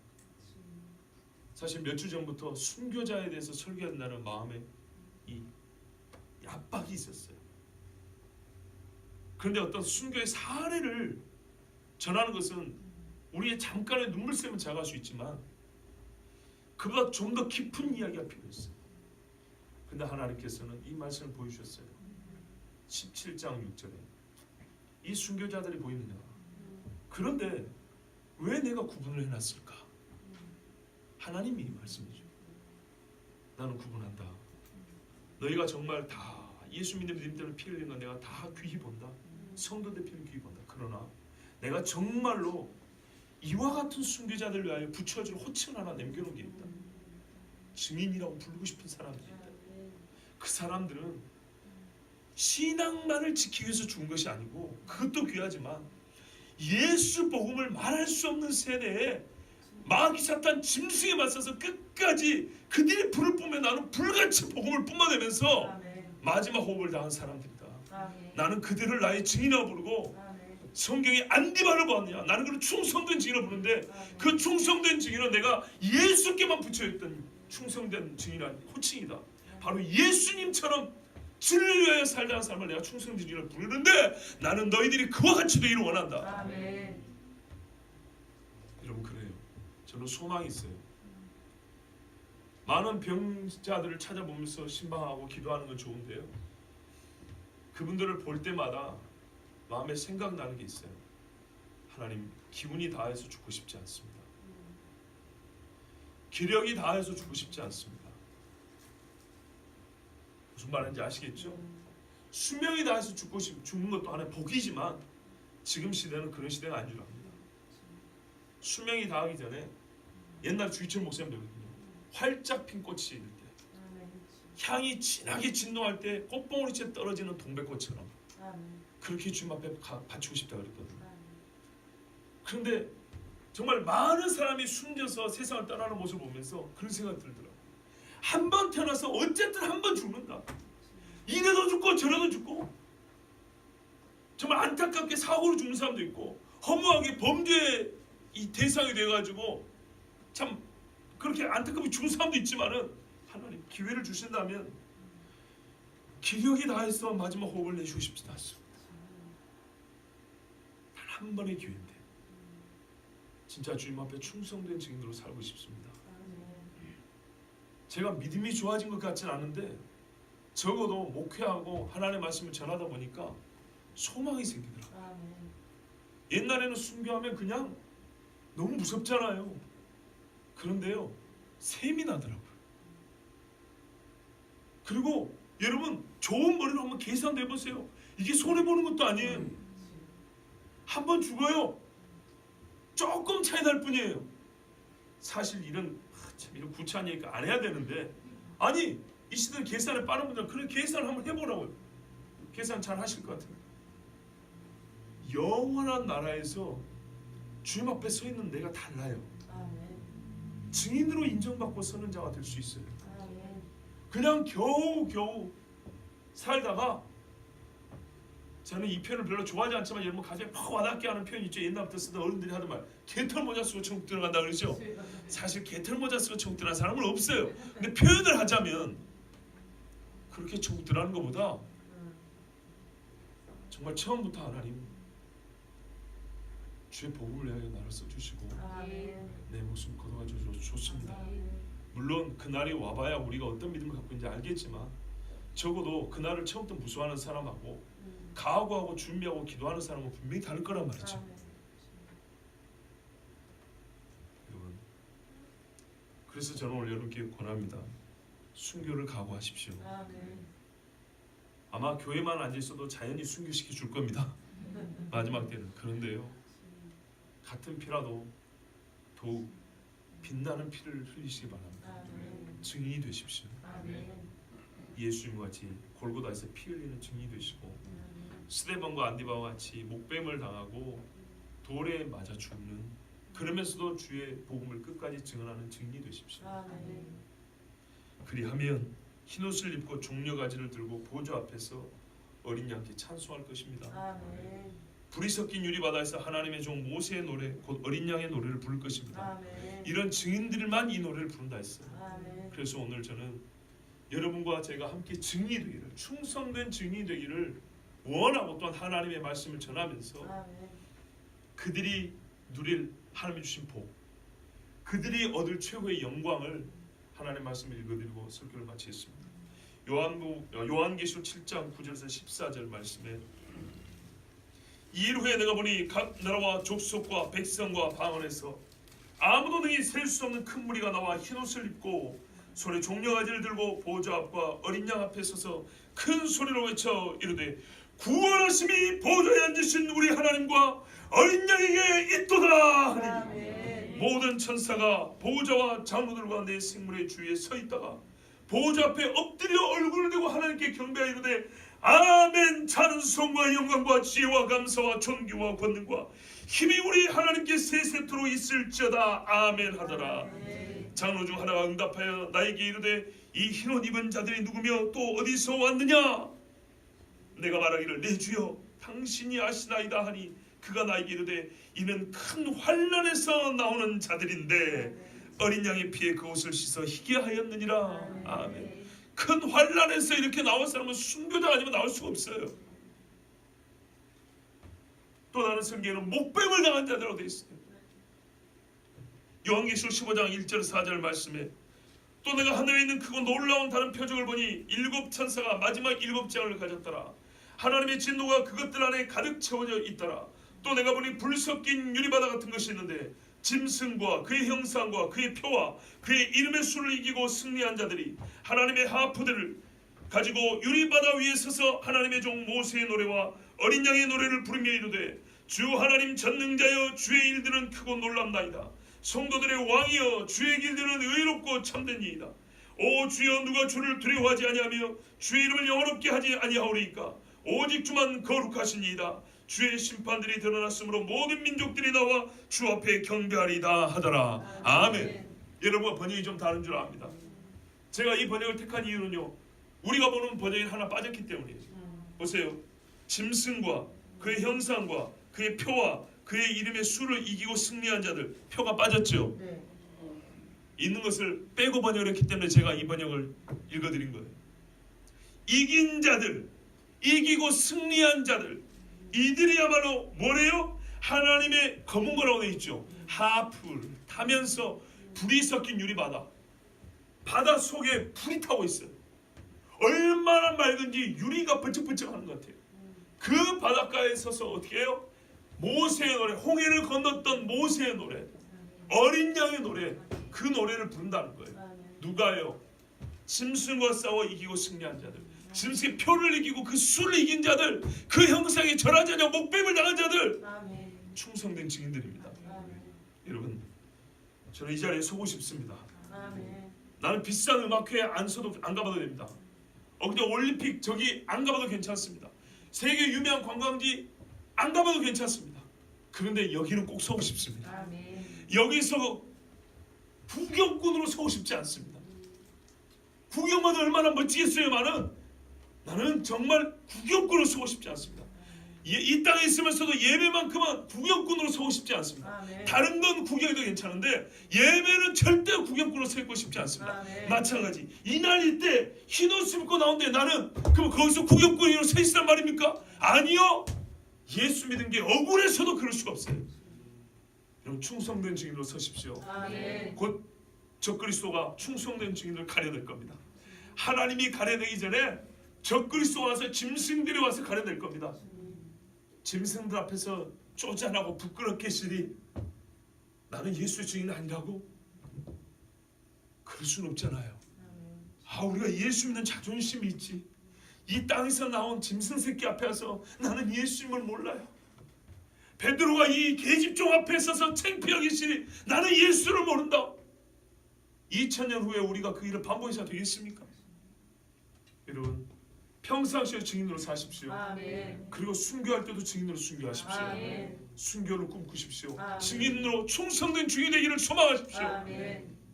사실 몇 주 전부터 순교자에 대해서 설교한다는 마음에 이 압박이 있었어요. 그런데 어떤 순교의 사례를 전하는 것은 우리의 잠깐의 눈물샘은 작아할 수 있지만 그보다 좀 더 깊은 이야기가 필요했어요. 근데 하나님께서는 이 말씀을 보여주셨어요. 17장 6절에 이 순교자들이 보이느냐, 그런데 왜 내가 구분을 해놨을까? 하나님이 말씀이죠. 나는 구분한다. 너희가 정말 다 예수 믿는 님들을 피 흘리는 건 내가 다 귀히 본다. 성도들 피를 귀히 본다. 그러나 내가 정말로 이와 같은 순교자들 위하여 붙여줄 호칭 하나 남겨놓은 게 있다. 증인이라고 부르고 싶은 사람들이 있다. 그 사람들은 신앙만을 지키기 위해서 죽은 것이 아니고, 그것도 귀하지만 예수 복음을 말할 수 없는 세대에 마귀 사탄 짐승에 맞서서 끝까지 그들의 불을 뿜며 나는 불같이 복음을 뿜어내면서
아멘.
마지막 호흡을 당한 사람들이다.
아멘.
나는 그들을 나의 증인이라고 부르고,
아멘.
성경에 안디바를 보았느냐, 나는 그를 충성된 증인으로 부르는데
아멘.
그 충성된 증인은 내가 예수께만 붙여있던 충성된 증인이란 호칭이다. 바로 예수님처럼 진리를 위하여 살다는 사람을 내가 충성된 증인으로 부르는데 나는 너희들이 그와 같이 되기를 원한다.
아멘.
여러분, 그래요. 저는 소망이 있어요. 많은 병자들을 찾아보면서 신방하고 기도하는 건 좋은데요, 그분들을 볼 때마다 마음에 생각나는 게 있어요. 하나님, 기운이 다해서 죽고 싶지 않습니다. 기력이 다해서 죽고 싶지 않습니다. 무슨 말인지 아시겠죠? 수명이 다해서 죽는 것도 하나의 복이지만 지금 시대는 그런 시대가 아닌 줄 압니다. 수명이 다하기 전에 옛날 주희철 목사님 되거든요. 활짝 핀 꽃이 있을 때, 향이 진하게 진동할 때 꽃봉오리째 떨어지는 동백꽃처럼 그렇게 주님 앞에 바치고 싶다 그랬거든요. 그런데 정말 많은 사람이 숨겨서 세상을 떠나는 모습을 보면서 그런 생각이 들더라고요. 한 번 태어나서 어쨌든 한 번 죽는다. 이래도 죽고 저래도 죽고, 정말 안타깝게 사고로 죽는 사람도 있고 허무하게 범죄의 이 대상이 돼가지고 참 그렇게 안타깝게 죽은 사람도 있지만은, 하나님 기회를 주신다면 기력이 다해서 마지막 호흡을 내주고 싶지 않습니다. 단 한 번의 기회인데 진짜 주님 앞에 충성된 증인으로 살고 싶습니다. 제가 믿음이 좋아진 것 같지는 않은데 적어도 목회하고 하나님의 말씀을 전하다 보니까 소망이 생기더라고요. 옛날에는 순교하면 그냥 너무 무섭잖아요. 그런데요, 셈이 나더라고요. 그리고 여러분, 좋은 머리로 한번 계산해 보세요. 이게 손해보는 것도 아니에요. 한 번 죽어요. 조금 차이 날 뿐이에요. 사실 이런 구차한 얘기가 안 해야 되는데, 아니 이 시대는 계산에 빠른 분들 그런 계산을 한번 해보라고요. 계산 잘 하실 것 같아요. 영원한 나라에서 주님 앞에 서 있는 내가 달라요. 증인으로 인정받고 서는 자가 될 수 있어요. 그냥 겨우 살다가, 저는 이 표현을 별로 좋아하지 않지만 여러분 가슴에 팍 와닿게 하는 표현 있죠. 옛날부터 쓰던 어른들이 하던 말, 개털 모자 쓰고 천국 들어간다 그러죠. 사실 개털 모자 쓰고 천국 들어간 사람은 없어요. 근데 표현을 하자면 그렇게 천국 들어가는 것보다 정말 처음부터 하나님 주의 복음을 위하여 나를 써주시고 내 목숨 거둬가 주셔서 좋습니다. 물론 그날이 와봐야 우리가 어떤 믿음을 갖고 있는지 알겠지만, 적어도 그날을 처음부터 무서워하는 사람하고 각오하고 준비하고 기도하는 사람은 분명히 다를 거란 말이죠. 여러분, 그래서 저는 오늘 여러분께 권합니다. 순교를 각오하십시오. 아마 교회만 앉아 있어도 자연히 순교시켜 줄 겁니다. 마지막 때는. 그런데요, 같은 피라도 더욱 빛나는 피를 흘리시기 바랍니다. 증인이 되십시오. 예수님과 같이 골고다에서 피 흘리는 증인이 되시고, 스데반과 안디바와 같이 목뱀을 당하고 돌에 맞아 죽는, 그러면서도 주의 복음을 끝까지 증언하는 증인이 되십시오. 그리하면 흰옷을 입고 종려가지를 들고 보좌 앞에서 어린 양께 찬송할 것입니다. 불이 섞인 유리바다에서 하나님의 종 모세의 노래, 곧 어린 양의 노래를 부를 것입니다.
아멘.
이런 증인들만 이 노래를 부른다 했어요.
아멘.
그래서 오늘 저는 여러분과 제가 함께 증인이 되기를, 충성된 증인이 되기를 원하고 또한 하나님의 말씀을 전하면서
아멘.
그들이 누릴 하나님이 주신 복, 그들이 얻을 최고의 영광을 하나님의 말씀을 읽어드리고 설교를 마치겠습니다. 요한계시록 7장 9절에서 14절 말씀에 이 일 후에 내가 보니 각 나라와 족속과 백성과 방언에서 아무도 능히 셀 수 없는 큰 무리가 나와 흰옷을 입고 손에 종려가지를 들고 보좌 앞과 어린 양 앞에 서서 큰 소리로 외쳐 이르되 구원하심이 보좌에 앉으신 우리 하나님과 어린 양에게 있도다 하니
아멘.
모든 천사가 보좌와 장로들과 내 생물의 주위에 서 있다가 보좌 앞에 엎드려 얼굴을 대고 하나님께 경배하여 이르되 아멘. 찬송과 영광과 지혜와 감사와 존귀와 권능과 힘이 우리 하나님께 세세토록 있을지어다. 아멘 하더라.
아멘.
장로 중 하나가 응답하여 나에게 이르되 이 흰옷 입은 자들이 누구며 또 어디서 왔느냐? 내가 말하기를 내 주여 당신이 아시나이다 하니 그가 나에게 이르되 이는 큰 환난에서 나오는 자들인데 어린 양의 피에 그 옷을 씻어 희게 하였느니라. 아멘. 큰 환난에서 이렇게 나온 사람은 순교자 아니면 나올 수가 없어요. 또 다른 성경에는 목뱀을 당한 자들이라고 되어 있어요. 요한계시록 15장 1절 4절 말씀에 또 내가 하늘에 있는 크고 놀라운 다른 표적을 보니 일곱 천사가 마지막 일곱 장을 가졌더라. 하나님의 진노가 그것들 안에 가득 채워져 있더라. 또 내가 보니 불 섞인 유리바다 같은 것이 있는데 짐승과 그의 형상과 그의 표와 그의 이름의 수를 이기고 승리한 자들이 하나님의 하프들을 가지고 유리바다 위에 서서 하나님의 종 모세의 노래와 어린 양의 노래를 부르며 이르되 주 하나님 전능자여 주의 일들은 크고 놀랍나이다. 성도들의 왕이여 주의 길들은 의롭고 참된이이다. 오 주여 누가 주를 두려워하지 아니하며 주의 이름을 영원롭게 하지 아니하오리이까. 오직 주만 거룩하시니이다. 주의 심판들이 드러났으므로 모든 민족들이 나와 주 앞에 경배하리이다 하더라. 아멘. 여러분 번역이 좀 다른 줄 압니다. 제가 이 번역을 택한 이유는요, 우리가 보는 번역이 하나 빠졌기 때문이에요. 보세요. 짐승과 그의 형상과 그의 표와 그의 이름의 수를 이기고 승리한 자들, 표가 빠졌죠.
네.
있는 것을 빼고 번역을 했기 때문에 제가 이 번역을 읽어드린 거예요. 이긴 자들, 이기고 승리한 자들, 이들이야말로 뭐래요? 하나님의 검은 거라고 되어 있죠. 하프를 타면서 불이 섞인 유리바다, 바다 속에 불이 타고 있어요. 얼마나 맑은지 유리가 번쩍번쩍하는 것 같아요. 그 바닷가에 서서 어떻게 해요? 모세의 노래, 홍해를 건넜던 모세의 노래, 어린 양의 노래, 그 노래를 부른다는 거예요. 누가요? 짐승과 싸워 이기고 승리한 자들, 짐승의 표를 이기고 그 수를 이긴 자들, 그 형상에 절하지 않냐 목뱀을 당한 자들, 충성된 증인들입니다. 여러분, 저는 이 자리에 서고 싶습니다. 나는 비싼 음악회 안 가봐도 됩니다. 근데 올림픽 저기 안 가봐도 괜찮습니다. 세계 유명한 관광지 안 가봐도 괜찮습니다. 그런데 여기는 꼭 서고 싶습니다. 여기서 구경꾼으로 서고 싶지 않습니다. 구경만 얼마나 멋지겠어요만은 나는 정말 구경꾼으로 서고 싶지 않습니다. 이 땅에 있으면서도 예배만큼은 구경꾼으로 서고 싶지 않습니다. 다른 건 구경해도 괜찮은데 예배는 절대 구경꾼으로 서고 싶지 않습니다. 마찬가지 이날 이때 흰옷 입고 나오는데 나는 그럼 거기서 구경꾼으로 서 있단 말입니까? 아니요. 예수 믿은 게 억울해서도 그럴 수가 없어요. 여러분 충성된 증인으로 서십시오. 곧 적그리스도가 충성된 증인을 가려낼 겁니다. 하나님이 가려내기 전에 적그리스도가 와서 짐승들이 와서 가려낼 겁니다. 짐승들 앞에서 쪼잔하고 부끄럽게 시리 나는 예수의 증인 아니라고? 그럴 수는 없잖아요. 우리가 예수 믿는 자존심이 있지. 이 땅에서 나온 짐승 새끼 앞에 와서 나는 예수님을 몰라요. 베드로가 이 계집종 앞에 서서 창피하게 시리 나는 예수를 모른다. 2000년 후에 우리가 그 일을 반복해서 되겠습니까? 여러분 평상시에 증인으로 사십시오. 그리고 순교할 때도 증인으로 순교하십시오. 순교를 꿈꾸십시오. 증인으로 충성된 증인 되기를 소망하십시오.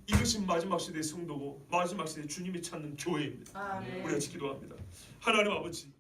이것이 마지막 시대의 성도고 마지막 시대에 주님이 찾는 교회입니다. 우리가 기도합니다. 하나님 아버지,